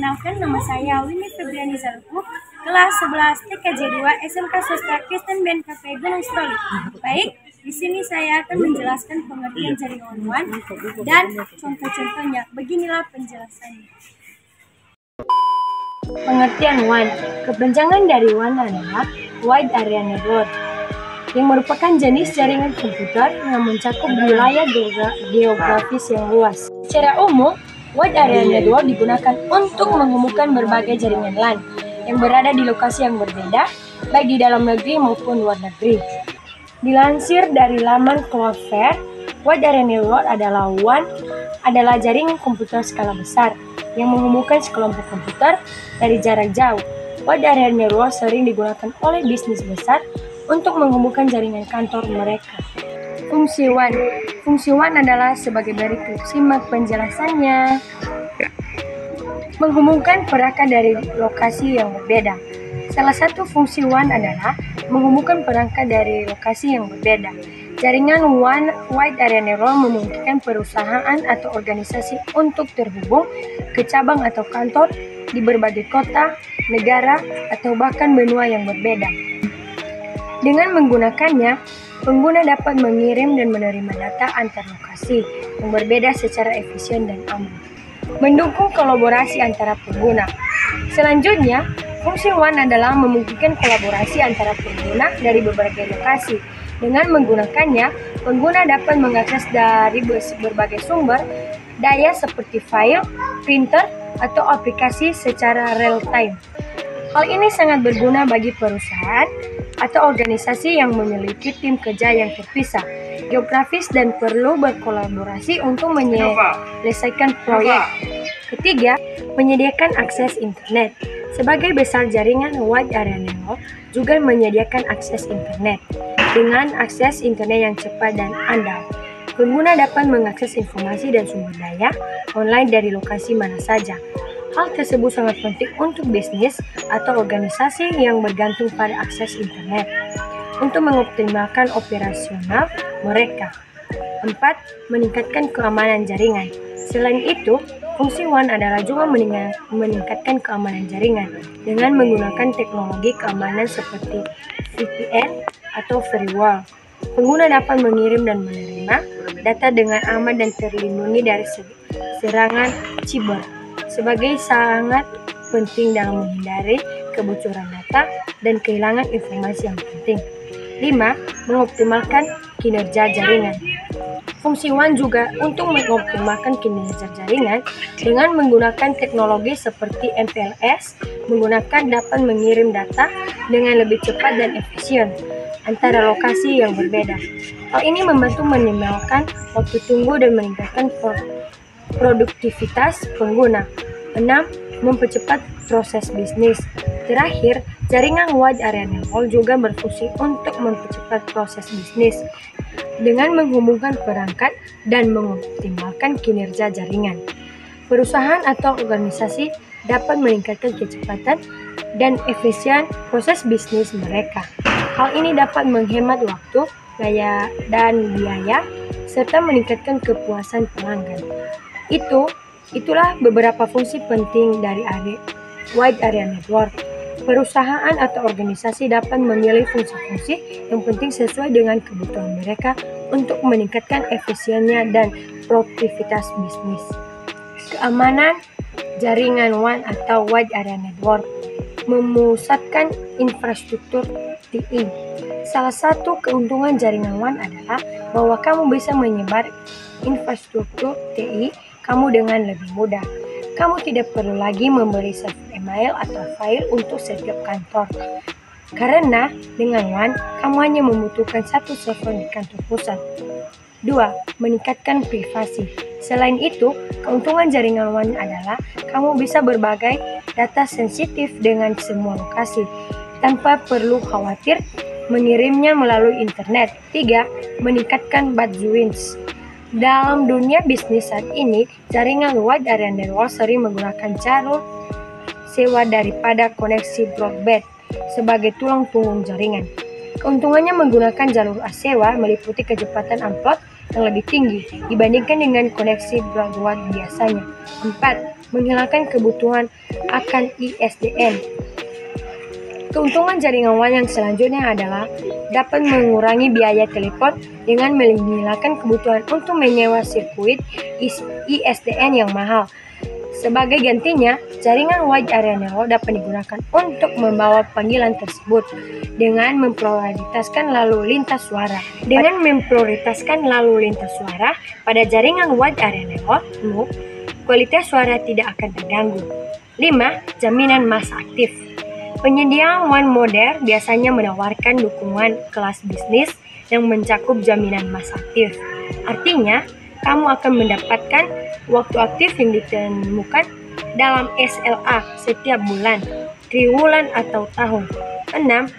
Perkenalkan, nama saya Winnie Febriani Zalku, kelas 11 TKJ 2 SMK Swasta Kristen BNKP Gunung Sitoli. Baik, di sini saya akan menjelaskan pengertian jaringan WAN dan contoh-contohnya. Beginilah penjelasannya. Pengertian WAN, kepanjangan dari WAN adalah Wide Area Network, yang merupakan jenis jaringan komputer yang mencakup wilayah geografis yang luas. Secara umum, Wide Area Network digunakan untuk menghubungkan berbagai jaringan LAN yang berada di lokasi yang berbeda, baik di dalam negeri maupun luar negeri. Dilansir dari laman Cloudflare, Wide Area Network adalah jaringan komputer skala besar yang menghubungkan sekelompok komputer dari jarak jauh. Wide Area Network sering digunakan oleh bisnis besar untuk menghubungkan jaringan kantor mereka. Fungsi WAN. Fungsi WAN adalah sebagai berikut. Simak penjelasannya. Menghubungkan perangkat dari lokasi yang berbeda. Salah satu fungsi WAN adalah menghubungkan perangkat dari lokasi yang berbeda. Jaringan WAN Wide Area Network memungkinkan perusahaan atau organisasi untuk terhubung ke cabang atau kantor di berbagai kota, negara, atau bahkan benua yang berbeda. Dengan menggunakannya, pengguna dapat mengirim dan menerima data antar lokasi yang berbeda secara efisien dan aman. Mendukung kolaborasi antara pengguna. Selanjutnya, fungsi WAN adalah memungkinkan kolaborasi antara pengguna dari berbagai lokasi. Dengan menggunakannya, pengguna dapat mengakses dari berbagai sumber daya seperti file, printer, atau aplikasi secara real-time. Hal ini sangat berguna bagi perusahaan atau organisasi yang memiliki tim kerja yang terpisah, geografis, dan perlu berkolaborasi untuk menyelesaikan proyek. Ketiga, menyediakan akses internet. Sebagai besar jaringan Wide Area Network juga menyediakan akses internet. Dengan akses internet yang cepat dan andal, pengguna dapat mengakses informasi dan sumber daya online dari lokasi mana saja. Hal tersebut sangat penting untuk bisnis atau organisasi yang bergantung pada akses internet untuk mengoptimalkan operasional mereka. 4. Meningkatkan keamanan jaringan. Selain itu, fungsi WAN adalah juga meningkatkan keamanan jaringan dengan menggunakan teknologi keamanan seperti VPN atau firewall. Pengguna dapat mengirim dan menerima data dengan aman dan terlindungi dari serangan cyber. Sebagai sangat penting dalam menghindari kebocoran data dan kehilangan informasi yang penting. 5. Mengoptimalkan kinerja jaringan. Fungsi WAN juga untuk mengoptimalkan kinerja jaringan dengan menggunakan teknologi seperti MPLS, dapat mengirim data dengan lebih cepat dan efisien antara lokasi yang berbeda. Hal ini membantu meminimalkan waktu tunggu dan meningkatkan produktivitas pengguna. 6. Mempercepat proses bisnis. Terakhir, jaringan Wide Area Network juga berfungsi untuk mempercepat proses bisnis dengan menghubungkan perangkat dan mengoptimalkan kinerja jaringan. Perusahaan atau organisasi dapat meningkatkan kecepatan dan efisien proses bisnis mereka. Hal ini dapat menghemat waktu, daya, dan biaya, serta meningkatkan kepuasan pelanggan. Itulah beberapa fungsi penting dari Wide Area Network. Perusahaan atau organisasi dapat memilih fungsi-fungsi yang penting sesuai dengan kebutuhan mereka untuk meningkatkan efisiennya dan produktivitas bisnis. Keamanan jaringan WAN atau Wide Area Network. Memusatkan infrastruktur TI. Salah satu keuntungan jaringan WAN adalah bahwa kamu bisa menyebar infrastruktur TI kamu dengan lebih mudah. Kamu tidak perlu lagi membeli server email atau file untuk setiap kantor. Karena dengan WAN, kamu hanya membutuhkan satu server di kantor pusat. 2. Meningkatkan privasi. Selain itu, keuntungan jaringan WAN adalah kamu bisa berbagai data sensitif dengan semua lokasi tanpa perlu khawatir mengirimnya melalui internet. 3. Meningkatkan bandwidth. Dalam dunia bisnis saat ini, jaringan Wide Area Network sering menggunakan jalur sewa daripada koneksi broadband sebagai tulang punggung jaringan. Keuntungannya menggunakan jalur sewa meliputi kecepatan upload yang lebih tinggi dibandingkan dengan koneksi broadband biasanya. 4. Menghilangkan kebutuhan akan ISDN. Keuntungan jaringan WAN yang selanjutnya adalah dapat mengurangi biaya telepon dengan menghilangkan kebutuhan untuk menyewa sirkuit ISDN yang mahal. Sebagai gantinya, jaringan Wide Area Network dapat digunakan untuk membawa panggilan tersebut dengan memprioritaskan lalu lintas suara. Dengan memprioritaskan lalu lintas suara pada jaringan Wide Area Network, kualitas suara tidak akan terganggu. 5. Jaminan masa aktif. Penyedia WAN modern biasanya menawarkan dukungan kelas bisnis yang mencakup jaminan masa aktif. Artinya, kamu akan mendapatkan waktu aktif yang ditemukan dalam SLA setiap bulan, triwulan atau tahun. 6.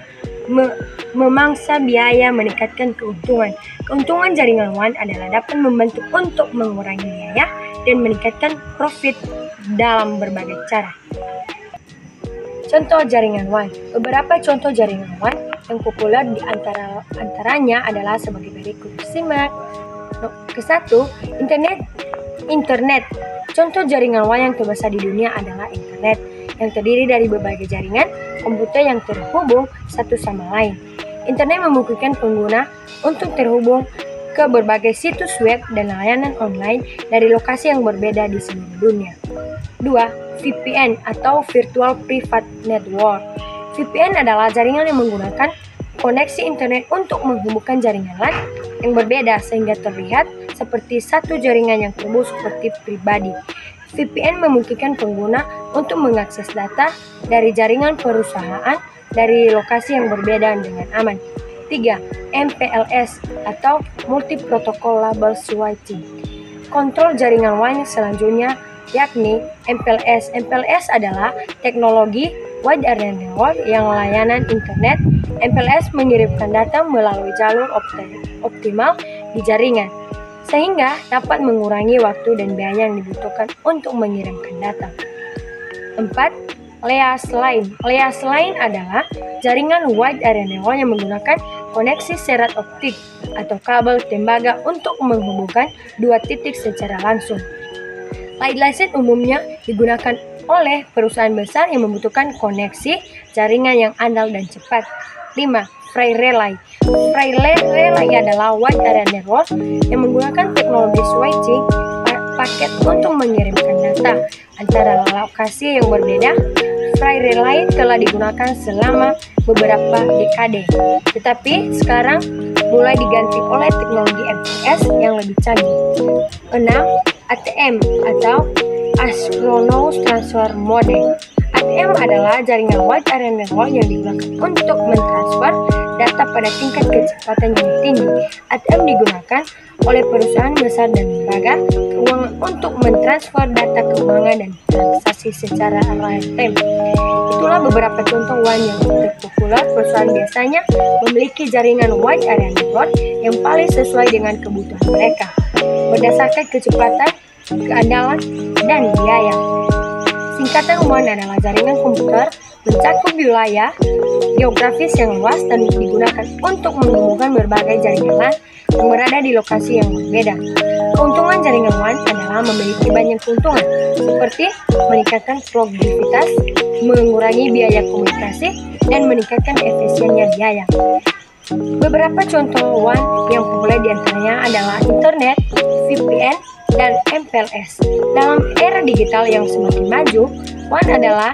Memangsa biaya meningkatkan keuntungan. Keuntungan jaringan WAN adalah dapat membantu untuk mengurangi biaya dan meningkatkan profit dalam berbagai cara. Contoh jaringan WAN. Beberapa contoh jaringan WAN yang populer di antaranya adalah sebagai berikut. Simak. Ke-1, internet. Contoh jaringan WAN yang terbesar di dunia adalah internet, yang terdiri dari berbagai jaringan komputer yang terhubung satu sama lain. Internet memungkinkan pengguna untuk terhubung ke berbagai situs web dan layanan online dari lokasi yang berbeda di seluruh dunia. 2. VPN atau Virtual Private Network. VPN adalah jaringan yang menggunakan koneksi internet untuk menghubungkan jaringan LAN yang berbeda sehingga terlihat seperti satu jaringan yang terhubung seperti pribadi. VPN memungkinkan pengguna untuk mengakses data dari jaringan perusahaan dari lokasi yang berbeda dengan aman. 3. MPLS atau Multi Protocol Label Switching. Kontrol jaringan WAN selanjutnya yakni MPLS. MPLS adalah teknologi Wide Area Network yang layanan internet. MPLS mengirimkan data melalui jalur optimal di jaringan, sehingga dapat mengurangi waktu dan biaya yang dibutuhkan untuk mengirimkan data. 4. Leas Line. Leas Line adalah jaringan Wide Area Network yang menggunakan koneksi serat optik atau kabel tembaga untuk menghubungkan dua titik secara langsung. Line umumnya digunakan oleh perusahaan besar yang membutuhkan koneksi jaringan yang andal dan cepat. 5. Free Relay. Free Relay adalah Wide Area Network yang menggunakan teknologi switching paket untuk mengirimkan data antara lokasi yang berbeda. Free Relay telah digunakan selama beberapa dekade, tetapi sekarang mulai diganti oleh teknologi MPLS yang lebih canggih. 6. ATM atau Asynchronous Transfer Mode. ATM adalah jaringan Wide Area Network yang digunakan untuk mentransfer data pada tingkat kecepatan yang tinggi. ATM digunakan oleh perusahaan besar dan lembaga keuangan untuk mentransfer data keuangan dan transaksi secara real time. Itulah beberapa contoh WAN yang terpopuler. Perusahaan biasanya memiliki jaringan Wide Area Network yang paling sesuai dengan kebutuhan mereka, berdasarkan kecepatan, keandalan, dan biaya. Singkatan WAN adalah jaringan komputer mencakup wilayah geografis yang luas dan digunakan untuk menghubungkan berbagai jaringan LAN yang berada di lokasi yang berbeda. Keuntungan jaringan WAN adalah memiliki banyak keuntungan, seperti meningkatkan produktivitas, mengurangi biaya komunikasi, dan meningkatkan efisiennya biaya. Beberapa contoh WAN yang populer diantaranya adalah internet, VPN, dan MPLS. Dalam era digital yang semakin maju, WAN adalah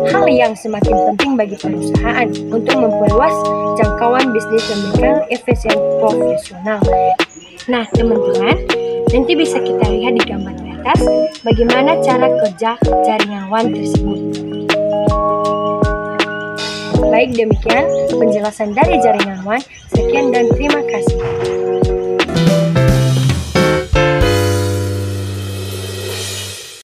hal yang semakin penting bagi perusahaan untuk memperluas jangkauan bisnis demikian efisien profesional. Nah, teman-teman, nanti bisa kita lihat di gambar di atas bagaimana cara kerja jaringan WAN tersebut. Baik, demikian penjelasan dari jaringan WAN. Sekian dan terima kasih.